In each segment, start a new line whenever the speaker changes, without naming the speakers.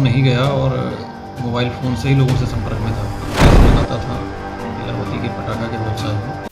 नहीं गया और मोबाइल फ़ोन से ही लोगों से संपर्क में था। पैसे लगाता था लीलावती के पटाखा के व्यवसाय में।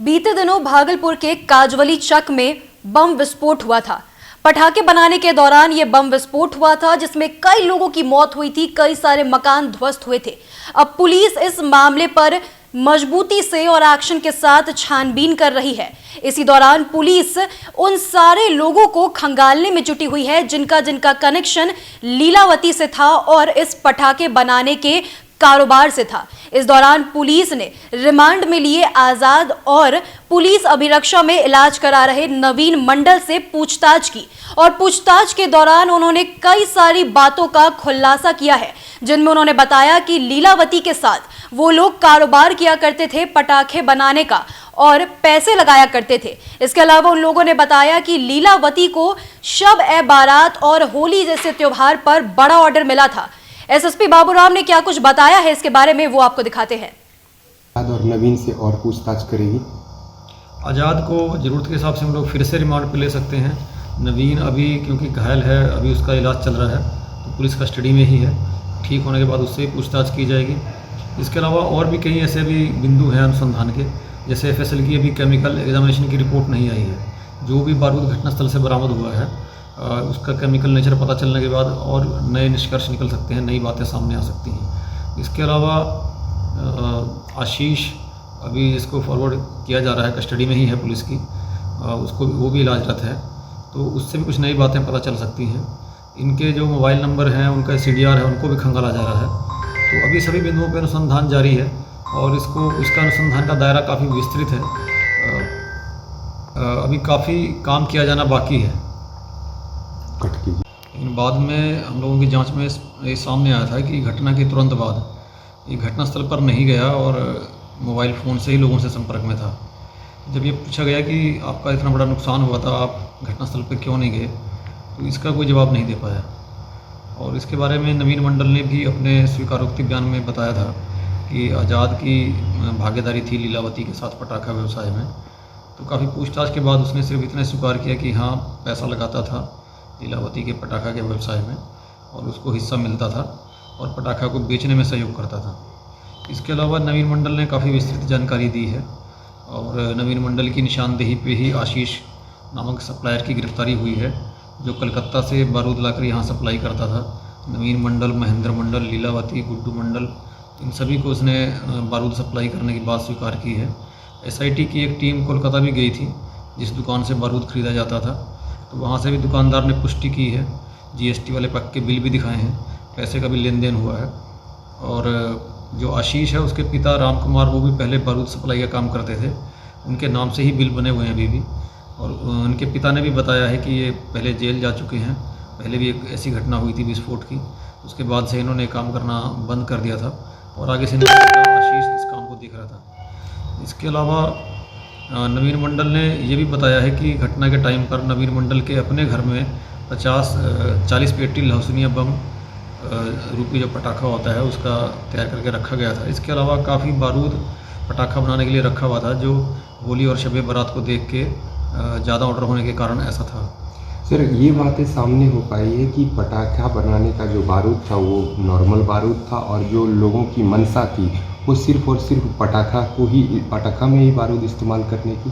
बीते दिनों भागलपुर के काजवली चक में बम विस्फोट हुआ था। पटाखे बनाने के दौरान यह बम विस्फोट हुआ था जिसमें कई लोगों की मौत हुई थी, कई सारे मकान ध्वस्त हुए थे। अब पुलिस इस मामले पर मजबूती से और एक्शन के साथ छानबीन कर रही है। इसी दौरान पुलिस उन सारे लोगों को खंगालने में जुटी हुई है जिनका कनेक्शन लीलावती से था और इस पटाखे बनाने के कारोबार से था। इस दौरान पुलिस ने रिमांड में लिए आजाद और पुलिस अभिरक्षा में इलाज करा रहे नवीन मंडल से पूछताछ की और पूछताछ के दौरान उन्होंने कई सारी बातों का खुलासा किया है, जिनमें उन्होंने बताया कि लीलावती के साथ वो लोग कारोबार किया करते थे पटाखे बनाने का और पैसे लगाया करते थे। इसके अलावा उन लोगों ने बताया कि लीलावती को शब ए बारात और होली जैसे त्योहार पर बड़ा ऑर्डर मिला था। एसएसपी बाबूराम ने क्या कुछ बताया है इसके बारे में वो आपको दिखाते हैं।
आजाद और नवीन से और पूछताछ करेगी।
आज़ाद को ज़रूरत के हिसाब से हम लोग फिर से रिमांड पे ले सकते हैं। नवीन अभी क्योंकि घायल है, अभी उसका इलाज चल रहा है तो पुलिस कस्टडी में ही है। ठीक होने के बाद उससे ही पूछताछ की जाएगी। इसके अलावा और भी कई ऐसे भी बिंदु हैं अनुसंधान के, जैसे FSL की अभी केमिकल एग्जामिनेशन की रिपोर्ट नहीं आई है। जो भी बारूद घटनास्थल से बरामद हुआ है उसका केमिकल नेचर पता चलने के बाद और नए निष्कर्ष निकल सकते हैं, नई बातें सामने आ सकती हैं। इसके अलावा आशीष अभी इसको फॉरवर्ड किया जा रहा है, कस्टडी में ही है पुलिस की, उसको वो भी इलाजरत है, तो उससे भी कुछ नई बातें पता चल सकती हैं। इनके जो मोबाइल नंबर हैं, उनका CDR है, उनको भी खंगाला जा रहा है। तो अभी सभी बिंदुओं पर अनुसंधान जारी है और इसका अनुसंधान का दायरा काफ़ी विस्तृत है। अभी काफ़ी काम किया जाना बाकी है। लेकिन बाद में हम लोगों की जांच में ये सामने आया था कि घटना के तुरंत बाद ये घटनास्थल पर नहीं गया और मोबाइल फ़ोन से ही लोगों से संपर्क में था। जब ये पूछा गया कि आपका इतना बड़ा नुकसान हुआ था, आप घटनास्थल पर क्यों नहीं गए, तो इसका कोई जवाब नहीं दे पाया। और इसके बारे में नवीन मंडल ने भी अपने स्वीकारोक्ति बयान में बताया था कि आज़ाद की भागीदारी थी लीलावती के साथ पटाखा व्यवसाय में। तो काफ़ी पूछताछ के बाद उसने सिर्फ इतना स्वीकार किया कि हाँ, पैसा लगाता था लीलावती के पटाखा के व्यवसाय में और उसको हिस्सा मिलता था और पटाखा को बेचने में सहयोग करता था। इसके अलावा नवीन मंडल ने काफ़ी विस्तृत जानकारी दी है और नवीन मंडल की निशानदेही पे ही आशीष नामक सप्लायर की गिरफ्तारी हुई है, जो कलकत्ता से बारूद लाकर यहाँ सप्लाई करता था। नवीन मंडल, महेंद्र मंडल, लीलावती, गुड्डू मंडल, इन सभी को उसने बारूद सप्लाई करने की बात स्वीकार की है। SIT की एक टीम कोलकाता भी गई थी जिस दुकान से बारूद ख़रीदा जाता था, तो वहाँ से भी दुकानदार ने पुष्टि की है, GST वाले पक्के बिल भी दिखाए हैं, पैसे का भी लेन देन हुआ है। और जो आशीष है उसके पिता राम कुमार, वो भी पहले बारूद सप्लाई का काम करते थे, उनके नाम से ही बिल बने हुए हैं अभी भी। और उनके पिता ने भी बताया है कि ये पहले जेल जा चुके हैं, पहले भी एक ऐसी घटना हुई थी विस्फोट की, उसके बाद से इन्होंने काम करना बंद कर दिया था और आगे से आशीष इस काम को देख रहा था। इसके अलावा नवीन मंडल ने ये भी बताया है कि घटना के टाइम पर नवीन मंडल के अपने घर में 40 पेटी लहसुनिया बम रूपी जो पटाखा होता है उसका तैयार करके रखा गया था। इसके अलावा काफ़ी बारूद पटाखा बनाने के लिए रखा हुआ था, जो होली और शब बारात को देख के ज़्यादा ऑर्डर होने के कारण ऐसा था।
सर, ये बातें सामने हो पाई है कि पटाखा बनाने का जो बारूद था वो नॉर्मल बारूद था और जो लोगों की मंशा थी वो सिर्फ और सिर्फ पटाखा में ही बारूद इस्तेमाल करने की।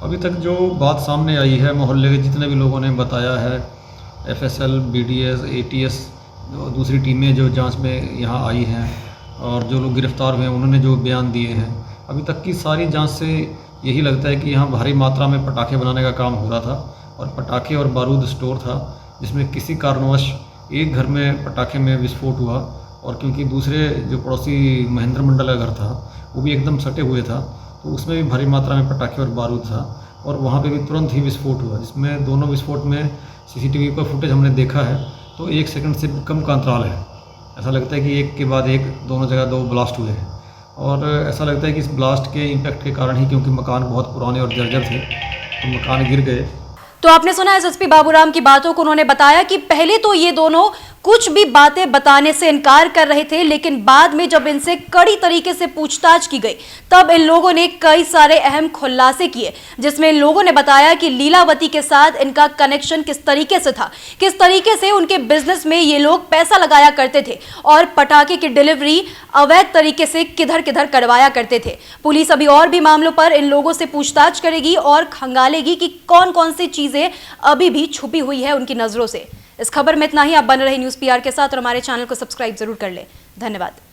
अभी तक जो बात सामने आई है, मोहल्ले के जितने भी लोगों ने बताया है, FSL, BDS, ATS, दूसरी टीमें जो जांच में यहाँ आई हैं और जो लोग गिरफ्तार हुए हैं उन्होंने जो बयान दिए हैं, अभी तक की सारी जांच से यही लगता है कि यहाँ भारी मात्रा में पटाखे बनाने का काम हो रहा था और पटाखे और बारूद स्टोर था, जिसमें किसी कारणवश एक घर में पटाखे में विस्फोट हुआ और क्योंकि दूसरे जो पड़ोसी महेंद्र मंडल का घर था वो भी एकदम सटे हुए था, तो उसमें भी भारी मात्रा में पटाखे और बारूद था और वहाँ पे भी तुरंत ही विस्फोट हुआ, जिसमें दोनों विस्फोट में CCTV का फुटेज हमने देखा है तो 1 सेकंड से कम का अंतराल है। ऐसा लगता है कि एक के बाद एक दोनों जगह 2 ब्लास्ट हुए हैं और ऐसा लगता है कि इस ब्लास्ट के इम्पैक्ट के कारण ही, क्योंकि मकान बहुत पुराने और जर्जर थे, तो मकान गिर गए।
तो आपने सुना एसएसपी बाबूराम की बातों को। उन्होंने बताया कि पहले तो ये दोनों कुछ भी बातें बताने से इनकार कर रहे थे, लेकिन बाद में जब इनसे कड़ी तरीके से पूछताछ की गई तब इन लोगों ने कई सारे अहम खुलासे किए, जिसमें इन लोगों ने बताया कि लीलावती के साथ इनका कनेक्शन किस तरीके से था, किस तरीके से उनके बिजनेस में ये लोग पैसा लगाया करते थे और पटाखे की डिलीवरी अवैध तरीके से किधर किधर करवाया करते थे। पुलिस अभी और भी मामलों पर इन लोगों से पूछताछ करेगी और खंगालेगी कि कौन कौन सी चीजें अभी भी छुपी हुई है उनकी नजरों से। इस खबर में इतना ही। आप बने रहे न्यूज़ पीआर के साथ और हमारे चैनल को सब्सक्राइब जरूर कर ले। धन्यवाद।